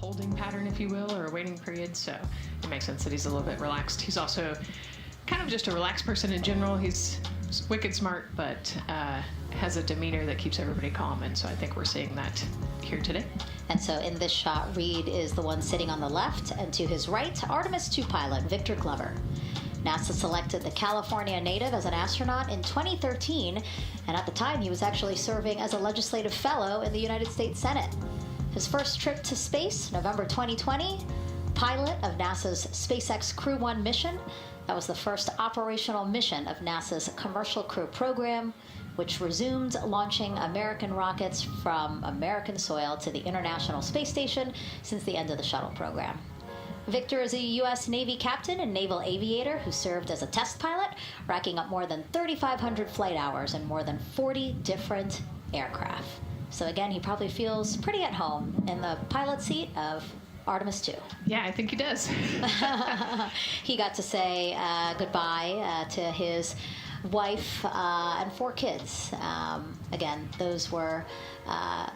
holding pattern, if you will, or a waiting period. So it makes sense that he's a little bit relaxed. He's also kind of just a relaxed person in general. He's wicked smart, but has a demeanor that keeps everybody calm. And so I think we're seeing that here today. And so in this shot, Reed is the one sitting on the left, and to his right, Artemis 2 pilot Victor Glover. NASA selected the California native as an astronaut in 2013, and at the time he was actually serving as a legislative fellow in the United States Senate. His first trip to space, November 2020, pilot of NASA's SpaceX Crew 1 mission. That was the first operational mission of NASA's Commercial Crew program, which resumed launching American rockets from American soil to the International Space Station since the end of the shuttle program. Victor is a U.S. Navy captain and naval aviator who served as a test pilot, racking up more than 3,500 flight hours in more than 40 different aircraft. So again, he probably feels pretty at home in the pilot seat of Artemis 2. Yeah, I think he does. He got to say goodbye to his wife and 4 kids. Again, those were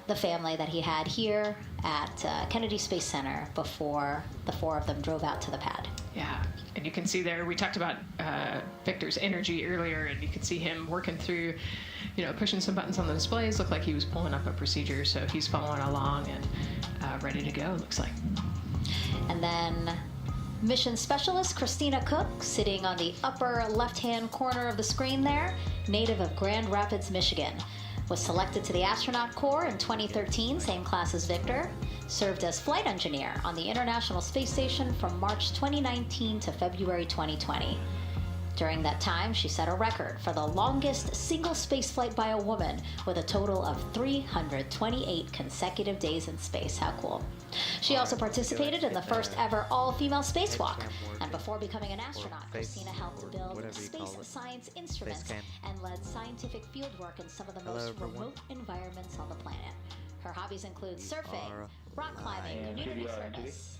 the family that he had here at Kennedy Space Center before the 4 of them drove out to the pad. Yeah, and you can see there, we talked about Victor's energy earlier, and you can see him working through, pushing some buttons on the displays. Looked like he was pulling up a procedure, so he's following along and ready to go, looks like. And then Mission Specialist Christina Cook, sitting on the upper left-hand corner of the screen there, native of Grand Rapids, Michigan, was selected to the Astronaut Corps in 2013, same class as Victor, served as flight engineer on the International Space Station from March 2019 to February 2020. During that time, she set a record for the longest single spaceflight by a woman with a total of 328 consecutive days in space. How cool. She also participated in the first ever all-female spacewalk. And before becoming an astronaut, Christina helped build space science instruments and led scientific fieldwork in some of the most remote environments on the planet. Her hobbies include surfing, rock climbing, community service,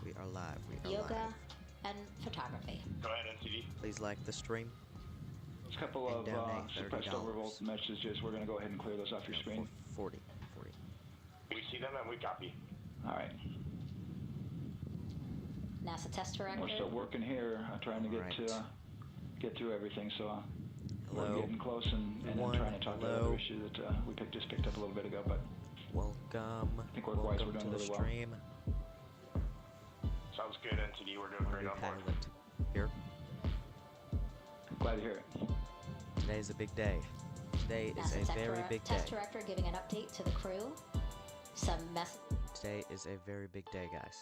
We are live. yoga, and photography. Go ahead, NTD. Please like the stream. There's a couple of suppressed overvolt messages. We're going to go ahead and clear those off your screen. 40. We see them and we copy. All right. NASA test director. We're still working here, trying to get through everything. So we're getting close and then trying to talk about the issue that we just picked up a little bit ago. But welcome. I think work-wise we're doing really well. Stream. Sounds good, NTD. We're doing great on board. Pilot here. Glad to hear it. Today is a big day. Today is NASA a very big day. Test director giving an update to the crew. Some mess. Today is a very big day, guys.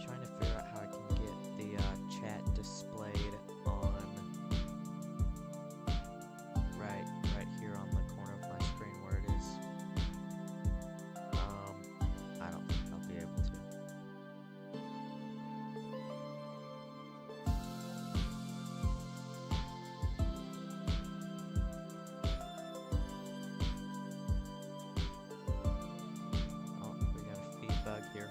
Trying to figure out how I can get the chat displayed on right here on the corner of my screen where it is. I don't think I'll be able to. Oh, we got a feed bug here.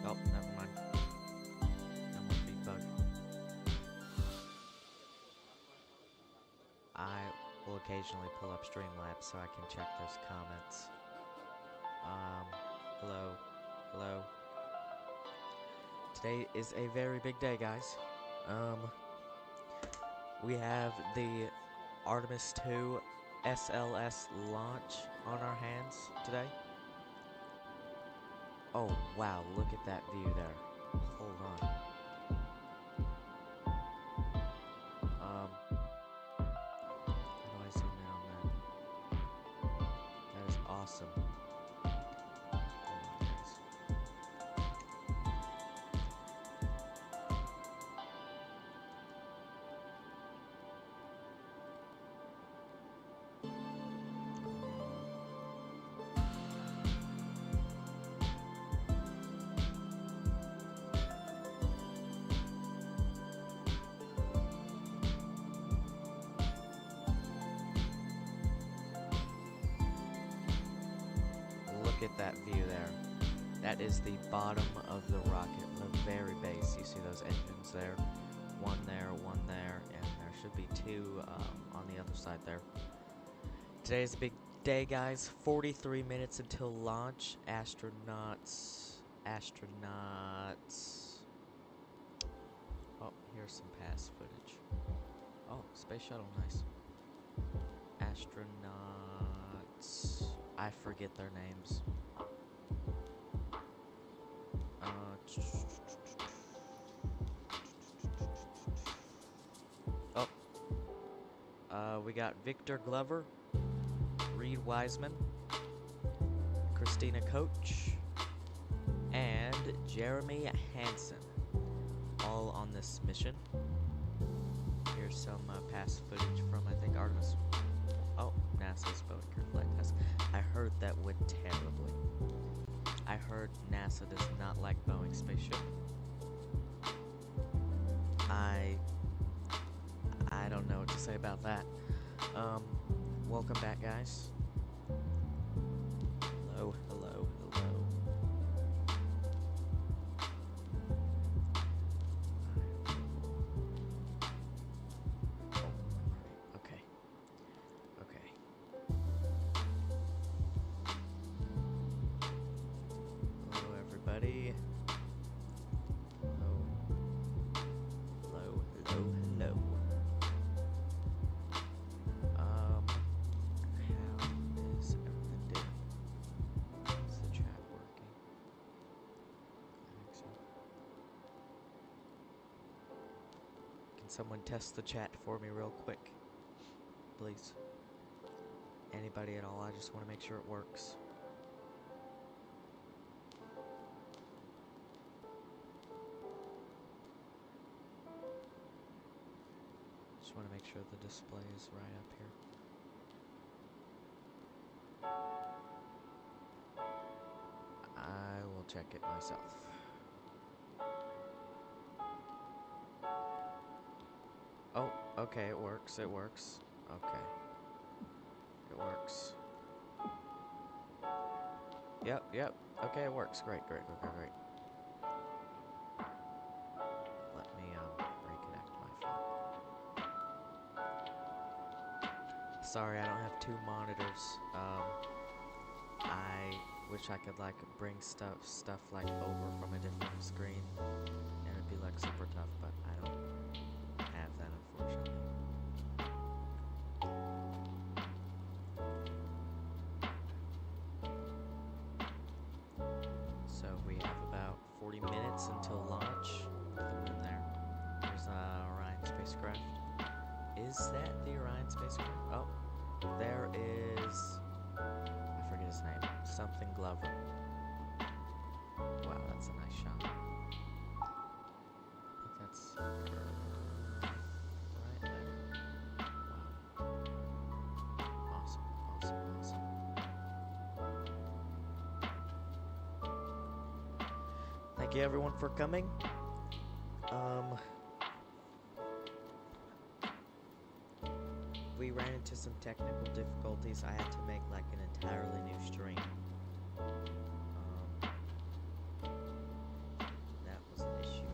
Oh, never mind. No more feed bug. I will occasionally pull up Streamlabs so I can check those comments. Hello. Today is a very big day, guys. We have the Artemis 2 SLS launch on our hands today. Oh, wow, look at that view there. Hold on. How do I zoom in on that? That is awesome. Hold on, guys. Look at that view there. That is the bottom of the rocket, the very base. You see those engines there? one there, and there should be two on the other side there. Today's a big day, guys. 43 minutes until launch. Astronauts. Oh, here's some past footage. Oh, space shuttle, nice. Astronauts. I forget their names. We got Victor Glover, Reed Wiseman, Christina Koch, and Jeremy Hansen, all on this mission. Here's some past footage from, I think, Artemis. Oh, NASA's Boeing flight test. I heard that went terribly. I heard NASA does not like Boeing spaceship. I don't know what to say about that. Welcome back, guys. Hello. Okay. Hello, everybody. Hello. How is everything doing? Is the chat working? I think so. Can someone test the chat for me real quick? Please. Anybody at all, I just want to make sure it works. Just want to make sure the display is right up here. I will check it myself. Oh, okay, it works. Okay. It works. Yep. Okay, it works. Great. Let me reconnect my phone. Sorry, I don't have two monitors. I wish I could like bring stuff like over from a different screen, and it'd be like super tough, but I don't have that, unfortunately. So we have about 40 minutes until launch. With the moon there. There's Orion spacecraft. Is that the Orion spacecraft? Oh, there is. I forget his name. Something Glover. Wow, that's a nice shot. I think that's right there. Wow. Awesome. Thank you everyone for coming. We ran into some technical difficulties. I had to make like an entirely new stream. That was an issue.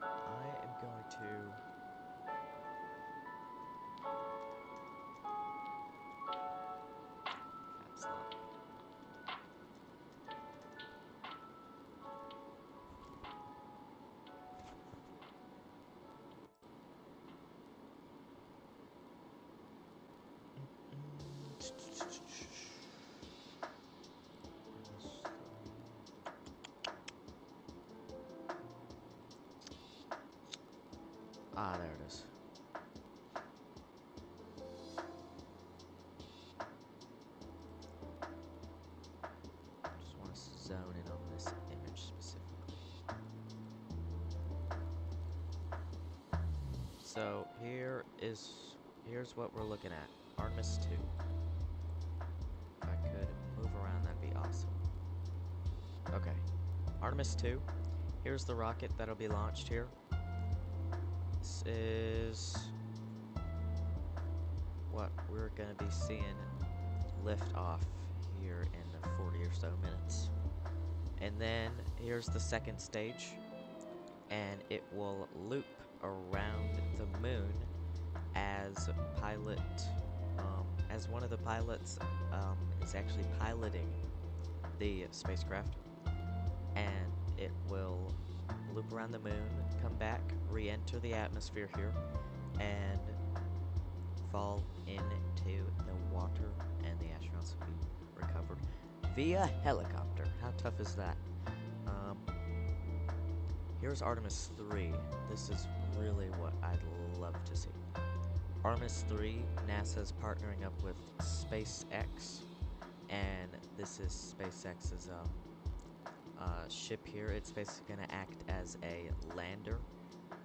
I am going to caps lock. Ah, there it is. Just want to zone in on this image specifically. So here's what we're looking at. Artemis 2. If I could move around, that'd be awesome. Okay. Artemis 2. Here's the rocket that'll be launched here. This is... what? what we're gonna be seeing lift off here in 40 or so minutes. And then here's the second stage, and it will loop around the moon as as one of the pilots is actually piloting the spacecraft, and it will loop around the moon, come back, re-enter the atmosphere here, and fall into the water, and the astronauts will be recovered via helicopter. How tough is that? Here's Artemis 3. This is really what I'd love to see. Artemis 3, NASA's partnering up with SpaceX, and this is SpaceX's ship here. It's basically going to act as a lander,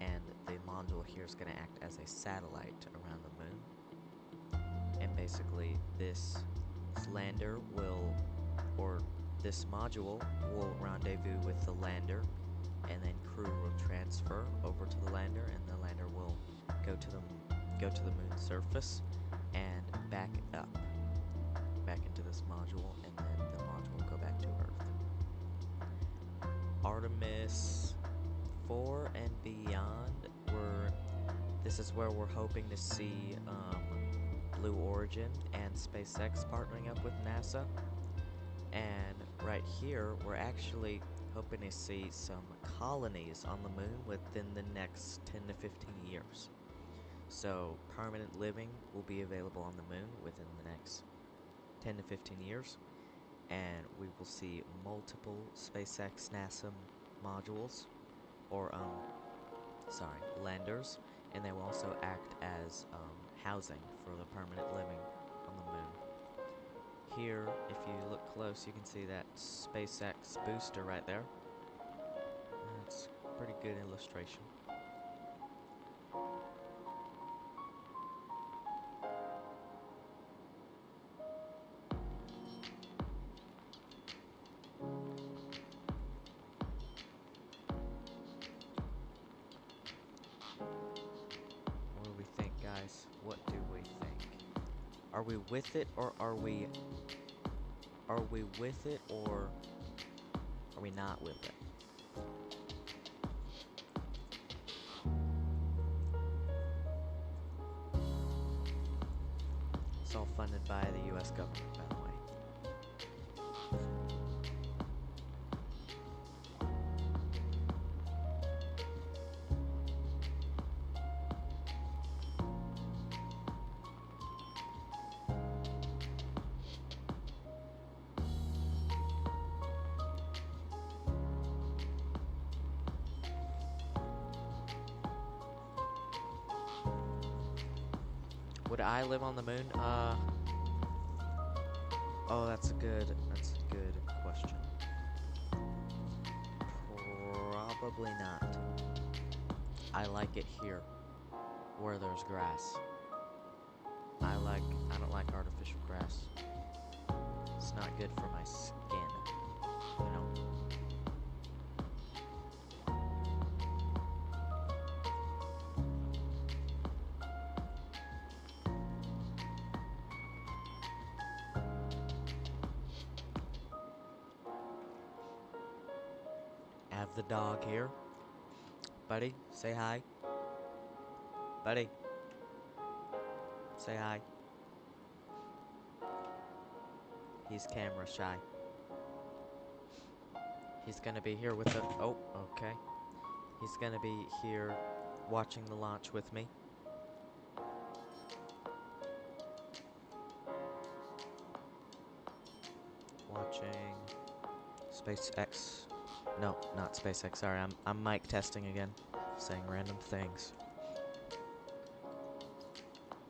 and the module here is going to act as a satellite around the moon. And basically this lander will, or this module will rendezvous with the lander, and then crew will transfer over to the lander, and the lander will go to the moon's surface and back into this module, and then the module will go back to Earth. Artemis 4 and beyond, this is where we're hoping to see Blue Origin and SpaceX partnering up with NASA. And right here, we're actually hoping to see some colonies on the moon within the next 10 to 15 years. So permanent living will be available on the moon within the next 10 to 15 years, and we will see multiple SpaceX NASA modules, or landers, and they will also act as housing for the permanent living on the moon. Here, if you look close, you can see that SpaceX booster right there. It's a pretty good illustration. What do we think? Are we with it, or are we with it, or are we not with it? It's all funded by the US government, by the way. Would I live on the moon? Oh, that's a good question. Probably not. I like it here, where there's grass. I don't like artificial grass. It's not good for my skin, you know? Have the dog here. Buddy, say hi. Buddy, say hi. He's camera shy. He's gonna be here with the... Oh, okay. He's gonna be here watching the launch with me. Watching SpaceX. No, not SpaceX. Sorry, I'm mic testing again, saying random things.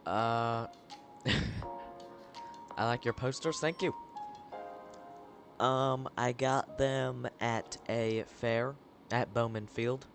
I like your posters. Thank you. I got them at a fair at Bowman Field.